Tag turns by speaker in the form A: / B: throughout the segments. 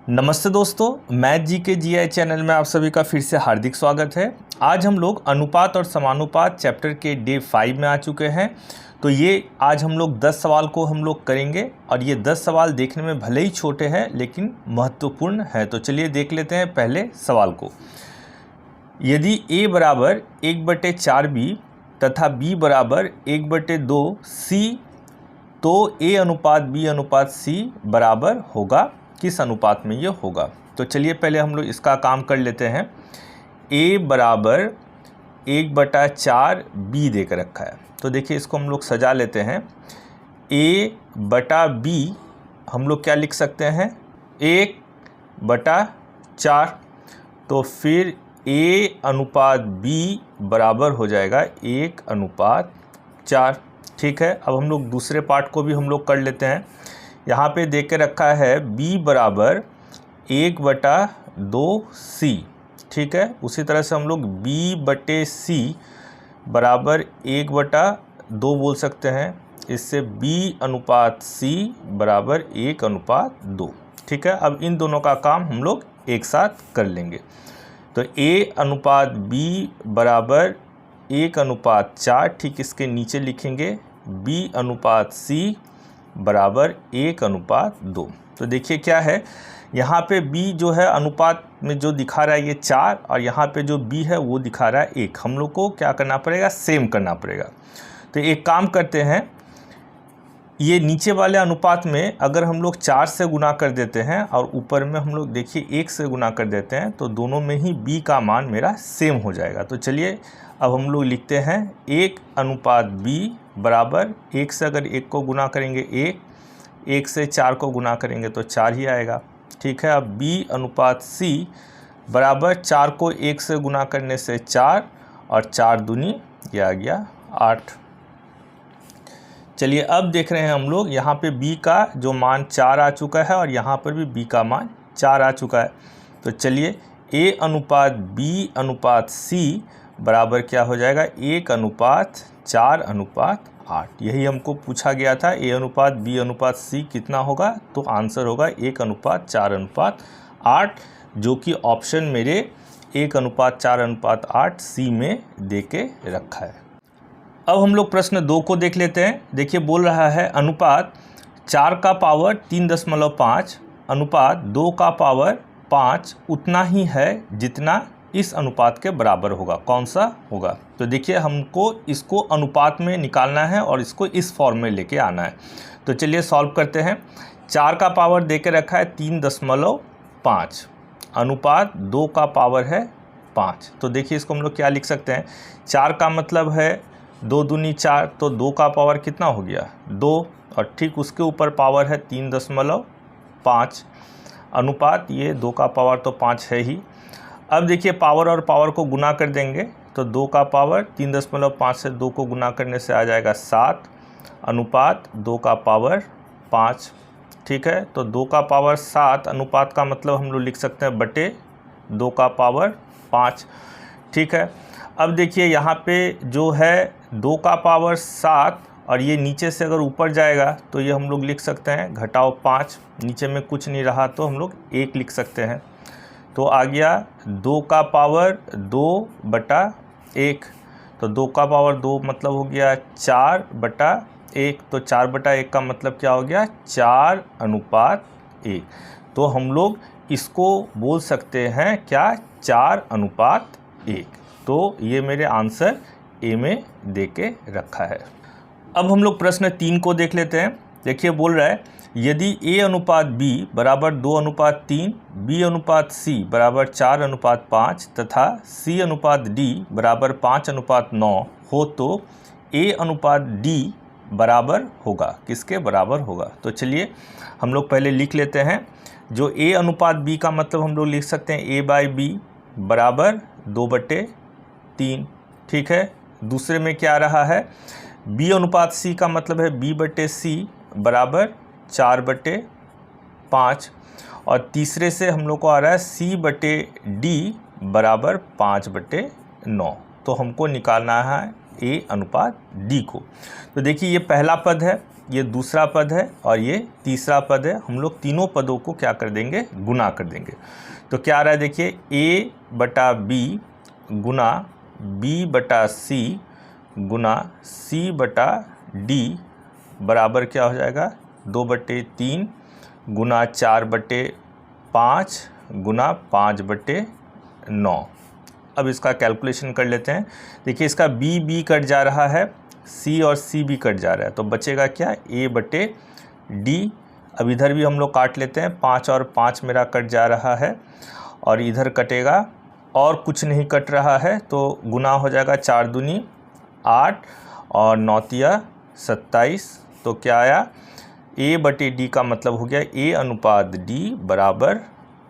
A: नमस्ते दोस्तों, मैथ जी के जीआई चैनल में आप सभी का फिर से हार्दिक स्वागत है। आज हम लोग अनुपात और समानुपात चैप्टर के डे 5 में आ चुके हैं। तो ये आज हम लोग 10 सवाल को हम लोग करेंगे और ये 10 सवाल देखने में भले ही छोटे हैं लेकिन महत्वपूर्ण है। तो चलिए देख लेते हैं पहले सवाल को। यदि a बराबर 1/4b तथा b बराबर 1/2c तो a अनुपात b अनुपात c बराबर होगा, किस अनुपात में ये होगा। तो चलिए पहले हम लोग इसका काम कर लेते हैं। a बराबर 1/4b दे कर रखा है, तो देखिए इसको हम लोग सजा लेते हैं। a/b हम लोग क्या लिख सकते हैं, 1/4। तो फिर a अनुपात b बराबर हो जाएगा 1/4। ठीक है, अब हम लोग दूसरे पार्ट को भी हम लोग कर लेते हैं। यहाँ पे दे के रखा है b बराबर 1/2c। ठीक है, उसी तरह से हम लोग b/c बराबर 1/2 बोल सकते हैं। इससे b अनुपात c बराबर 1/2। ठीक है, अब इन दोनों का काम हम लोग एक साथ कर लेंगे। तो a अनुपात b बराबर 1/4, ठीक इसके नीचे लिखेंगे b अनुपात c बराबर 1/2। तो देखिए क्या है, यहाँ पे b जो है अनुपात में जो दिखा रहा है ये 4 और यहाँ पे जो b है वो दिखा रहा है 1। हम लोग को क्या करना पड़ेगा, सेम करना पड़ेगा। तो एक काम करते हैं, ये नीचे वाले अनुपात में अगर हम लोग 4 से गुना कर देते हैं और ऊपर में हम लोग देखिए 1 से गुना कर देते हैं तो दोनों में ही b का मान मेरा सेम हो जाएगा। तो चलिए अब हम लोग लिखते हैं 1/b बराबर 1 से अगर 1 को गुना करेंगे 1 से 4 को गुना करेंगे तो 4 ही आएगा। ठीक है, अब b अनुपात c बराबर 4 को 1 से गुना करने से 4 और 4 दूनी ये आ गया 8। चलिए अब देख रहे हैं हम लोग यहाँ पे b का जो मान 4 आ चुका है और यहाँ पर भी b का मान 4 आ चुका है। तो चलिए a अनुपात b अनुपात c बराबर क्या हो जाएगा, 1/4:8। यही हमको पूछा गया था, a अनुपात b अनुपात c कितना होगा, तो आंसर होगा 1/4:8, जो कि ऑप्शन मेरे 1/4:8 सी में दे के रखा है। अब हम लोग प्रश्न 2 को देख लेते हैं। देखिए बोल रहा है अनुपात 4 का पावर 3.5 अनुपात 2 का पावर 5 उतना ही है जितना इस अनुपात के बराबर होगा, कौन सा होगा। तो देखिए हमको इसको अनुपात में निकालना है और इसको इस फॉर्म में लेके आना है। तो चलिए सॉल्व करते हैं। 4 का पावर दे के रखा है 3.5 अनुपात 2 का पावर है 5। तो देखिए इसको हम लोग क्या लिख सकते हैं, 4 का मतलब है 2 दूनी 4, तो 2 का पावर कितना हो गया 2 और ठीक उसके ऊपर पावर है 3.5 अनुपात ये 2 का पावर तो 5 है ही। अब देखिए पावर और पावर को गुना कर देंगे तो 2 का पावर 3.5 से 2 को गुना करने से आ जाएगा 7 अनुपात 2 का पावर 5। ठीक है, तो 2 का पावर 7 अनुपात का मतलब हम लोग लिख सकते हैं बटे 2 का पावर 5। ठीक है, अब देखिए यहाँ पे जो है 2 का पावर 7 और ये नीचे से अगर ऊपर जाएगा तो ये हम लोग लिख सकते हैं घटाओ 5, नीचे में कुछ नहीं रहा तो हम लोग 1 लिख सकते हैं। तो आ गया 2 का पावर 2/1, तो 2 का पावर 2 मतलब हो गया 4/1, तो 4/1 का मतलब क्या हो गया 4/1। तो हम लोग इसको बोल सकते हैं क्या 4/1। तो ये मेरे आंसर ए में दे के रखा है। अब हम लोग प्रश्न 3 को देख लेते हैं। देखिए बोल रहा है यदि a अनुपात b बराबर 2/3, b अनुपात c बराबर 4/5 तथा c अनुपात d बराबर 5/9 हो तो a अनुपात d बराबर होगा, किसके बराबर होगा। तो चलिए हम लोग पहले लिख लेते हैं। जो a अनुपात b का मतलब हम लोग लिख सकते हैं a/b बराबर 2/3। ठीक है, दूसरे में क्या रहा है, b अनुपात c का मतलब है b/c बराबर 4/5 और तीसरे से हम लोग को आ रहा है c/d बराबर 5/9। तो हमको निकालना है a अनुपात d को। तो देखिए ये पहला पद है, ये दूसरा पद है और ये तीसरा पद है। हम लोग तीनों पदों को क्या कर देंगे, गुना कर देंगे। तो क्या आ रहा है देखिए, a बटा बी गुना b बटा c गुना c बटा d बराबर क्या हो जाएगा, 2/3 गुना 4/5 गुना 5/9। अब इसका कैलकुलेशन कर लेते हैं। देखिए इसका b कट जा रहा है, c और c भी कट जा रहा है, तो बचेगा क्या, a/d। अब इधर भी हम लोग काट लेते हैं, 5 और 5 मेरा कट जा रहा है और इधर कटेगा और कुछ नहीं कट रहा है, तो गुना हो जाएगा 4 दूनी 8 और 9 तिया 27। तो क्या आया, a/d का मतलब हो गया a/d बराबर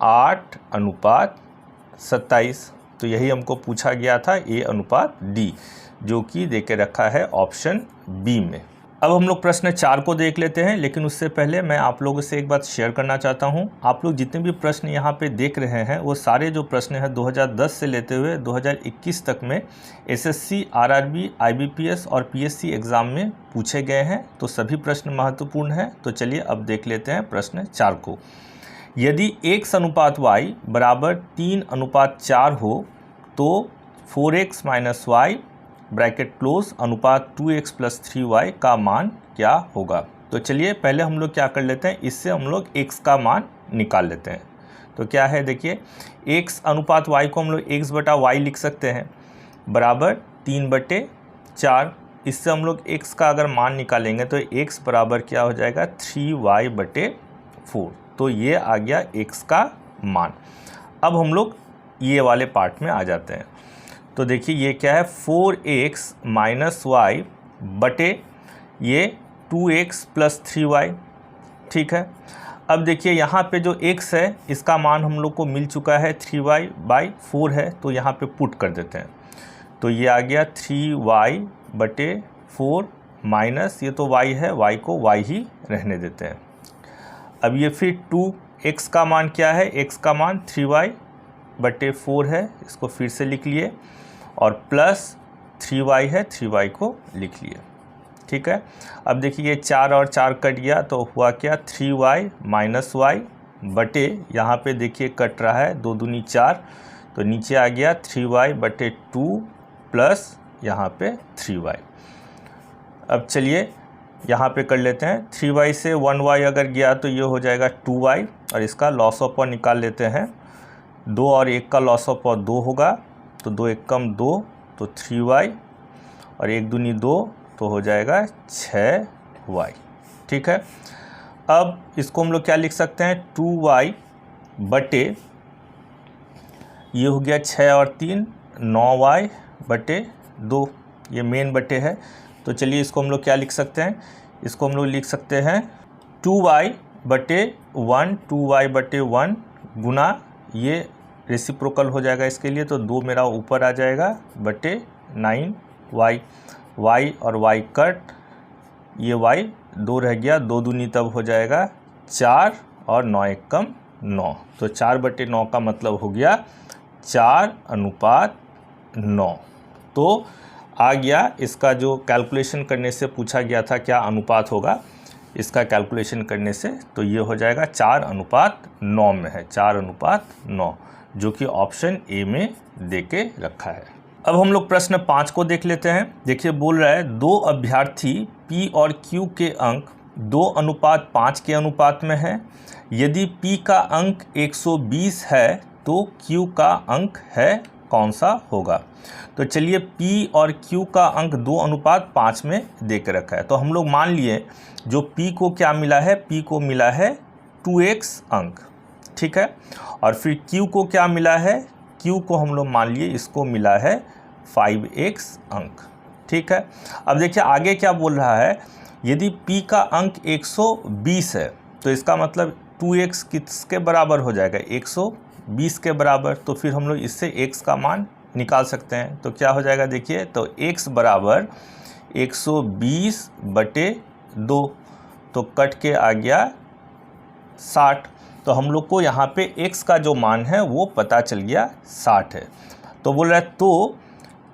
A: 8/27। तो यही हमको पूछा गया था, a/d, जो कि दे के रखा है ऑप्शन बी में। अब हम लोग प्रश्न 4 को देख लेते हैं, लेकिन उससे पहले मैं आप लोगों से एक बात शेयर करना चाहता हूं। आप लोग जितने भी प्रश्न यहां पे देख रहे हैं वो सारे जो प्रश्न हैं 2010 से लेते हुए 2021 तक में एसएससी, आरआरबी, आईबीपीएस और पीएससी एग्ज़ाम में पूछे गए हैं। तो सभी प्रश्न महत्वपूर्ण हैं। तो चलिए अब देख लेते हैं प्रश्न 4 को। यदि x अनुपात y बराबर 3:4 हो तो 4x minus Y bracket close अनुपात 2x प्लस 3y का मान क्या होगा। तो चलिए पहले हम लोग क्या कर लेते हैं, इससे हम लोग x का मान निकाल लेते हैं। तो क्या है देखिए, x अनुपात y को हम लोग x बटा वाई लिख सकते हैं बराबर 3/4। इससे हम लोग x का अगर मान निकालेंगे तो x बराबर क्या हो जाएगा, 3y/4। तो ये आ गया x का मान। अब हम लोग ये वाले पार्ट में आ जाते हैं। तो देखिए ये क्या है, 4x माइनस वाई बटे ये 2x प्लस 3y। ठीक है, अब देखिए यहाँ पे जो x है इसका मान हम लोग को मिल चुका है 3y/4 है, तो यहाँ पे पुट कर देते हैं। तो ये आ गया 3y/4 माइनस ये तो y है, y को y ही रहने देते हैं। अब ये फिर 2x का मान क्या है, x का मान 3y/4 है, इसको फिर से लिख लिए, और प्लस 3y है, 3y को लिख लिए। ठीक है, अब देखिए ये 4 और 4 कट गया तो हुआ क्या, 3y माइनस वाई बटे, यहाँ पे देखिए कट रहा है 2 दूनी 4, तो नीचे आ गया 3y/2 प्लस यहाँ पे 3y। अब चलिए यहाँ पे कर लेते हैं, 3y से 1y अगर गया तो ये हो जाएगा 2y, और इसका लॉस ऑफ पावर निकाल लेते हैं। 2 और 1 का लॉस ऑफ पावर 2 होगा, तो 2 1 कम 2, तो 3y, और 1 दूनी 2, तो हो जाएगा 6y। ठीक है, अब इसको हम लोग क्या लिख सकते हैं, 2y बटे, ये हो गया 6 और 3 9y/2, ये मेन बटे है। तो चलिए इसको हम लोग क्या लिख सकते हैं, इसको हम लोग लिख सकते हैं 2y/1 2y/1 गुना, ये रेसिप्रोकल हो जाएगा इसके लिए, तो 2 मेरा ऊपर आ जाएगा बटे 9y, y और y कट, ये y 2 रह गया, 2 दूनी तब हो जाएगा 4 और 9 1 कम 9, तो 4/9 का मतलब हो गया 4:9। तो आ गया इसका जो कैलकुलेशन करने से पूछा गया था क्या अनुपात होगा, इसका कैलकुलेशन करने से तो ये हो जाएगा 4:9 में है, 4:9, जो कि ऑप्शन ए में दे के रखा है। अब हम लोग प्रश्न 5 को देख लेते हैं। देखिए बोल रहा है 2 अभ्यर्थी P और Q के अंक 2:5 के अनुपात में है। यदि P का अंक 120 है तो Q का अंक है कौन सा होगा। तो चलिए P और Q का अंक 2:5 में दे के रखा है, तो हम लोग मान लिए जो P को क्या मिला है, P को मिला है 2x अंक। ठीक है, और फिर Q को क्या मिला है, Q को हम लोग मान लिए इसको मिला है 5x अंक। ठीक है, अब देखिए आगे क्या बोल रहा है, यदि P का अंक 120 है तो इसका मतलब 2x किसके बराबर हो जाएगा, 120 के बराबर। तो फिर हम लोग इससे x का मान निकाल सकते हैं, तो क्या हो जाएगा देखिए, तो x बराबर 120/2, तो कट के आ गया 60। तो हम लोग को यहाँ पे x का जो मान है वो पता चल गया 60 है। तो बोल रहा है तो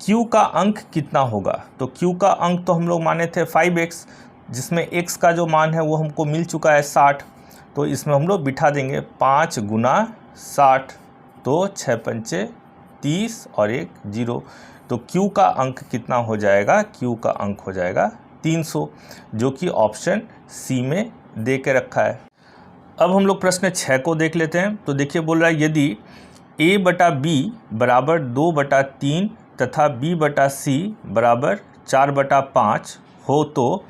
A: q का अंक कितना होगा, तो q का अंक तो हम लोग माने थे 5x, जिसमें x का जो मान है वो हमको मिल चुका है 60, तो इसमें हम लोग बिठा देंगे 5 गुना 60, तो 6 पंचे 30 और 1 0। तो Q का अंक कितना हो जाएगा? Q का अंक हो जाएगा 300, जो कि ऑप्शन सी में दे के रखा है। अब हम लोग प्रश्न 6 को देख लेते हैं। तो देखिए बोल रहा है यदि a बटा b बराबर 2/3 तथा b बटा c बराबर 4/5 हो तो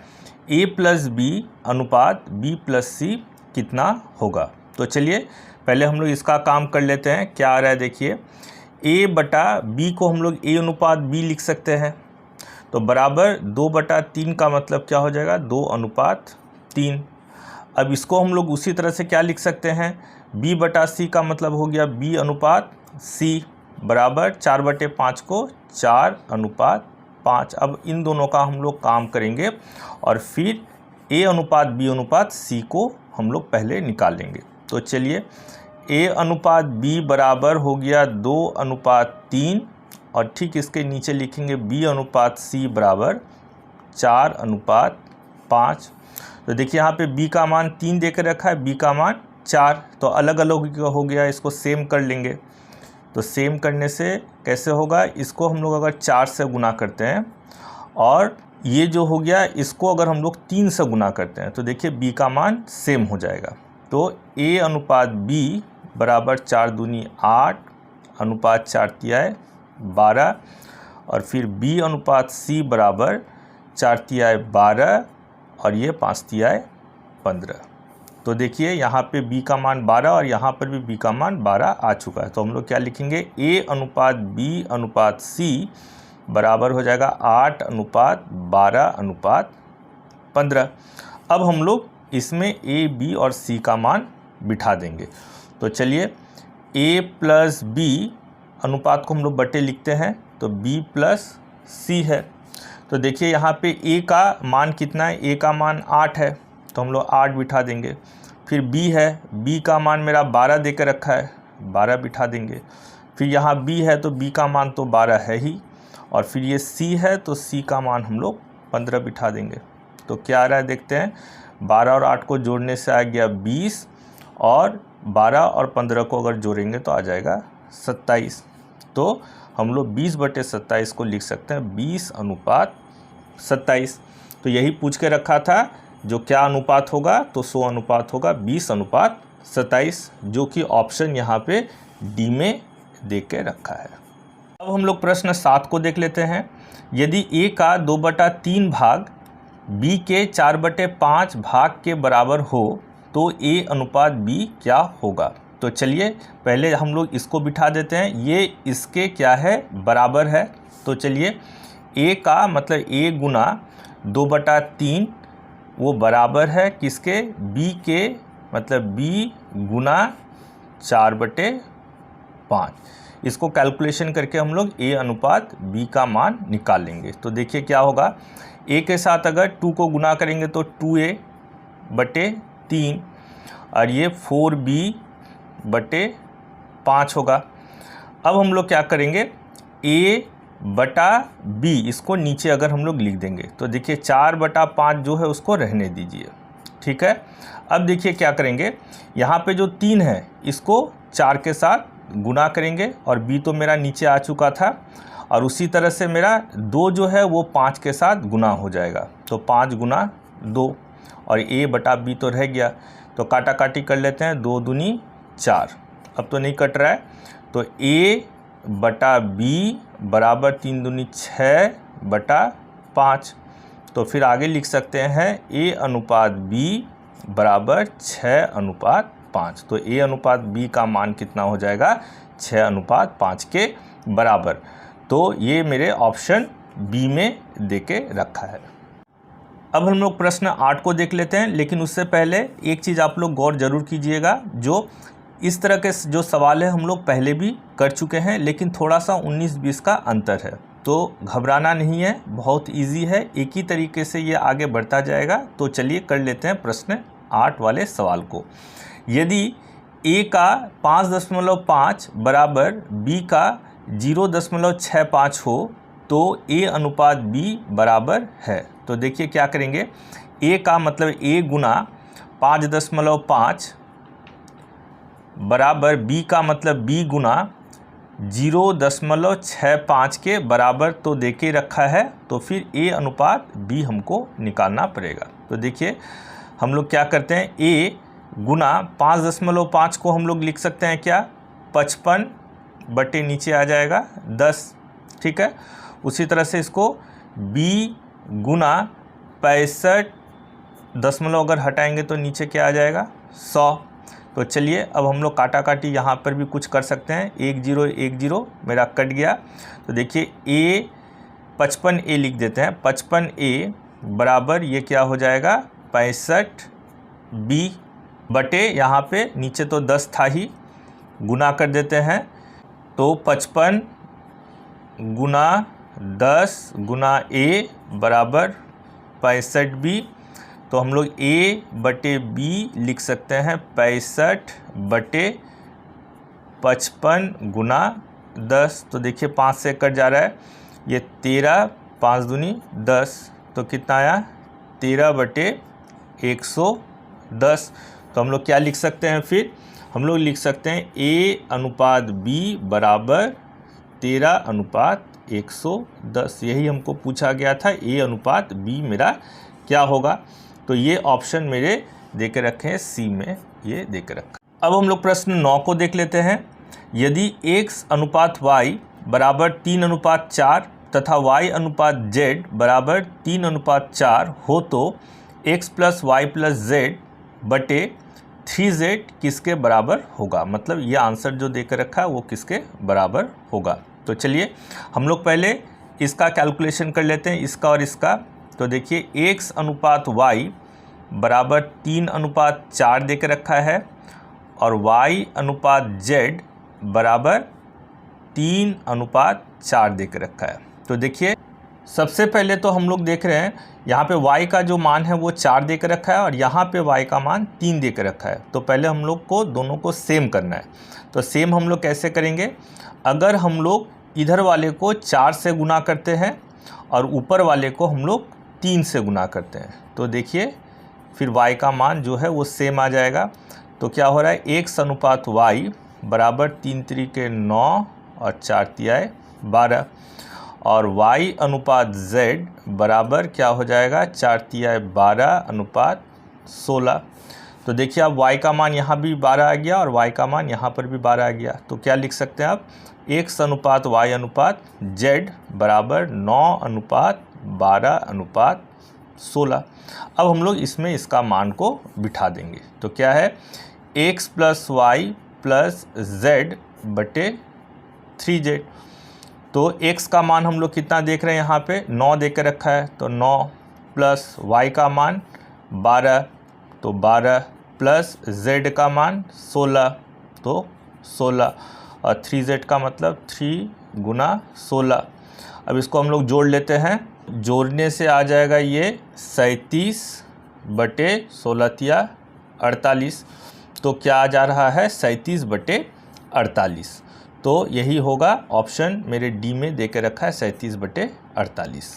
A: a प्लस b अनुपात b प्लस c कितना होगा? तो चलिए पहले हम लोग इसका काम कर लेते हैं। क्या आ रहा है देखिए, a बटा b को हम लोग a अनुपात b लिख सकते हैं, तो बराबर 2/3 का मतलब क्या हो जाएगा? 2/3। अब इसको हम लोग उसी तरह से क्या लिख सकते हैं, b बटा c का मतलब हो गया b अनुपात c बराबर 4/5 को 4/5। अब इन दोनों का हम लोग काम करेंगे और फिर a अनुपात b अनुपात c को हम लोग पहले निकालेंगे। तो चलिए a अनुपात b बराबर हो गया 2/3 और ठीक इसके नीचे लिखेंगे b अनुपात c बराबर 4/5। तो देखिए यहाँ पे b का मान 3 देकर रखा है, b का मान 4, तो अलग अलग हो गया, इसको सेम कर लेंगे। तो सेम करने से कैसे होगा, इसको हम लोग अगर 4 से गुना करते हैं और ये जो हो गया इसको अगर हम लोग 3 से गुना करते हैं तो देखिए b का मान सेम हो जाएगा। तो a अनुपात b बराबर 4 दूनी 8 अनुपात 4 तिहाई 12 और फिर b अनुपात c बराबर 4 तिहाई 12 और ये 5 तिहाई 15। तो देखिए यहाँ पे b का मान 12 और यहाँ पर भी b का मान 12 आ चुका है। तो हम लोग क्या लिखेंगे, a अनुपात b अनुपात c बराबर हो जाएगा 8 अनुपात 12 अनुपात 15। अब हम लोग इसमें a, b और c का मान बिठा देंगे। तो चलिए a प्लस b अनुपात को हम लोग बटे लिखते हैं, तो b प्लस c है। तो देखिए यहाँ पे a का मान कितना है, a का मान 8 है, तो हम लोग 8 बिठा देंगे। फिर b है, b का मान मेरा 12 देकर रखा है, 12 बिठा देंगे। फिर यहाँ b है तो b का मान तो 12 है ही, और फिर ये c है तो c का मान हम लोग 15 बिठा देंगे। तो क्या आ रहा है देखते हैं, 12 और 8 को जोड़ने से आ गया 20 और 12 और 15 को अगर जोड़ेंगे तो आ जाएगा 27। तो हम लोग 20/27 को लिख सकते हैं 20/27। तो यही पूछ के रखा था, जो क्या अनुपात होगा, तो 100 अनुपात होगा 20/27, जो कि ऑप्शन यहाँ पे डी में दे के रखा है। अब हम लोग प्रश्न 7 को देख लेते हैं। यदि a का 2/3 भाग b के 4/5 भाग के बराबर हो तो a अनुपात b क्या होगा? तो चलिए पहले हम लोग इसको बिठा देते हैं, ये इसके क्या है, बराबर है। तो चलिए a का मतलब a गुना 2/3 वो बराबर है किसके, b के, मतलब b गुना 4/5। इसको कैलकुलेशन करके हम लोग a अनुपात b का मान निकाल लेंगे। तो देखिए क्या होगा, a के साथ अगर 2 को गुना करेंगे तो 2a/3 और ये 4b/5 होगा। अब हम लोग क्या करेंगे, a/b इसको नीचे अगर हम लोग लिख देंगे तो देखिए 4/5 जो है उसको रहने दीजिए, ठीक है। अब देखिए क्या करेंगे, यहाँ पे जो 3 है इसको 4 के साथ गुना करेंगे और b तो मेरा नीचे आ चुका था, और उसी तरह से मेरा 2 जो है वो 5 के साथ गुना हो जाएगा, तो 5 गुना 2 और a/b तो रह गया। तो काटा काटी कर लेते हैं, 2 दूनी 4, अब तो नहीं कट रहा है, तो a/b बराबर 3 दूनी 6/5। तो फिर आगे लिख सकते हैं a अनुपात b बराबर 6/5। तो a अनुपात b का मान कितना हो जाएगा, 6/5 के बराबर। तो ये मेरे ऑप्शन बी में देके रखा है। अब हम लोग प्रश्न 8 को देख लेते हैं, लेकिन उससे पहले एक चीज़ आप लोग गौर जरूर कीजिएगा, जो इस तरह के जो सवाल है हम लोग पहले भी कर चुके हैं, लेकिन थोड़ा सा 19-20 का अंतर है, तो घबराना नहीं है, बहुत इजी है, एक ही तरीके से ये आगे बढ़ता जाएगा। तो चलिए कर लेते हैं प्रश्न 8 वाले सवाल को। यदि a का 5.5 बराबर b का 0.65 हो तो a अनुपात b बराबर है। तो देखिए क्या करेंगे, ए का मतलब ए गुना 5.5 बराबर बी का मतलब बी गुना 0.65 के बराबर तो दे के रखा है, तो फिर ए अनुपात बी हमको निकालना पड़ेगा। तो देखिए हम लोग क्या करते हैं, ए गुना 5.5 को हम लोग लिख सकते हैं क्या, 55 बटे नीचे आ जाएगा 10, ठीक है। उसी तरह से इसको बी गुना 65 दशमलव अगर हटाएंगे तो नीचे क्या आ जाएगा 100। तो चलिए अब हम लोग काटा काटी यहाँ पर भी कुछ कर सकते हैं, 1 0 1 0 मेरा कट गया। तो देखिए ए 55A लिख देते हैं, 55A बराबर ये क्या हो जाएगा 65B बटे यहाँ पे नीचे तो 10 था ही, गुना कर देते हैं। तो 55 गुना 10 गुना A बराबर 65B। तो हम लोग A बटे B लिख सकते हैं 65 बटे 55 गुना 10। तो देखिए 5 से कट जा रहा है, ये 13 5 दूनी 10, तो कितना आया 13 बटे 110। तो हम लोग क्या लिख सकते हैं, फिर हम लोग लिख सकते हैं A अनुपात B बराबर 13 अनुपात 110। यही हमको पूछा गया था, A अनुपात B मेरा क्या होगा। तो ये ऑप्शन मेरे दे के रखे हैं, सी में ये दे के रखा। अब हम लोग प्रश्न 9 को देख लेते हैं। यदि x अनुपात y बराबर 3 अनुपात 4 तथा y अनुपात z बराबर 3 अनुपात 4 हो तो x plus Y plus Z बटे 3z किसके बराबर होगा। मतलब ये आंसर जो दे के रखा है वो किसके बराबर होगा। तो चलिए हम लोग पहले इसका कैलकुलेशन कर लेते हैं, इसका और इसका। तो देखिए x अनुपात y बराबर 3 अनुपात 4 दे के रखा है और y अनुपात z बराबर 3 अनुपात 4 दे के रखा है। तो देखिए सबसे पहले तो हम लोग देख रहे हैं यहाँ पे y का जो मान है वो 4 दे के रखा है और यहाँ पे y का मान 3 दे के रखा है। तो पहले हम लोग को दोनों को सेम करना है। तो सेम हम लोग कैसे करेंगे, अगर हम लोग इधर वाले को 4 से गुना करते हैं और ऊपर वाले को हम लोग 3 से गुना करते हैं, तो देखिए फिर y का मान जो है वो सेम आ जाएगा। तो क्या हो रहा है, x अनुपात y बराबर 3 त्रिके 9 और 4 तिहाई 12 और y अनुपात z बराबर क्या हो जाएगा 4 तिहाई 12 अनुपात 16। तो देखिए अब y का मान यहाँ भी 12 आ गया और y का मान यहाँ पर भी 12 आ गया। तो क्या लिख सकते हैं आप, x अनुपात y अनुपात z बराबर 9 अनुपात 12 अनुपात 16। अब हम लोग इसमें इसका मान को बिठा देंगे। तो क्या है, x plus Y plus z बटे 3z। तो x का मान हम लोग कितना देख रहे हैं, यहाँ पे 9 दे के रखा है, तो 9 प्लस y का मान 12, तो 12 प्लस z का मान 16, तो 16 और 3z का मतलब 3 गुना 16। अब इसको हम लोग जोड़ लेते हैं, जोड़ने से आ जाएगा ये 37 बटे 16 तिया 48। तो क्या आ जा रहा है 37 बटे 48। तो यही होगा ऑप्शन मेरे डी में दे के रखा है 37 बटे 48।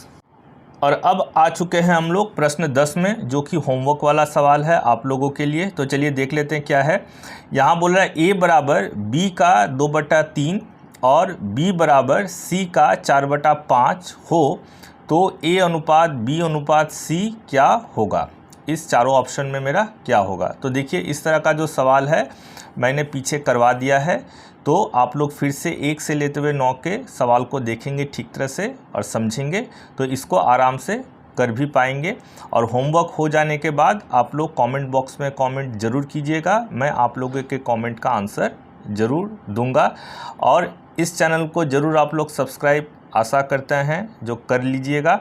A: और अब आ चुके हैं हम लोग प्रश्न 10 में, जो कि होमवर्क वाला सवाल है आप लोगों के लिए। तो चलिए देख लेते हैं क्या है। यहाँ बोल रहा है a बराबर b का 2/3 और b बराबर c का 4/5 हो तो a अनुपात b अनुपात c क्या होगा। इस चारों ऑप्शन में मेरा क्या होगा। तो देखिए इस तरह का जो सवाल है मैंने पीछे करवा दिया है, तो आप लोग फिर से 1 से लेते हुए 9 के सवाल को देखेंगे ठीक तरह से और समझेंगे तो इसको आराम से कर भी पाएंगे। और होमवर्क हो जाने के बाद आप लोग कमेंट बॉक्स में कमेंट ज़रूर कीजिएगा, मैं आप लोगों के कमेंट का आंसर ज़रूर दूंगा। और इस चैनल को ज़रूर आप लोग सब्सक्राइब आशा करते हैं जो कर लीजिएगा।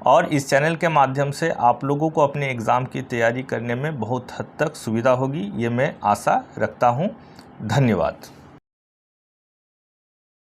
A: और इस चैनल के माध्यम से आप लोगों को अपने एग्ज़ाम की तैयारी करने में बहुत हद तक सुविधा होगी, ये मैं आशा रखता हूँ। धन्यवाद।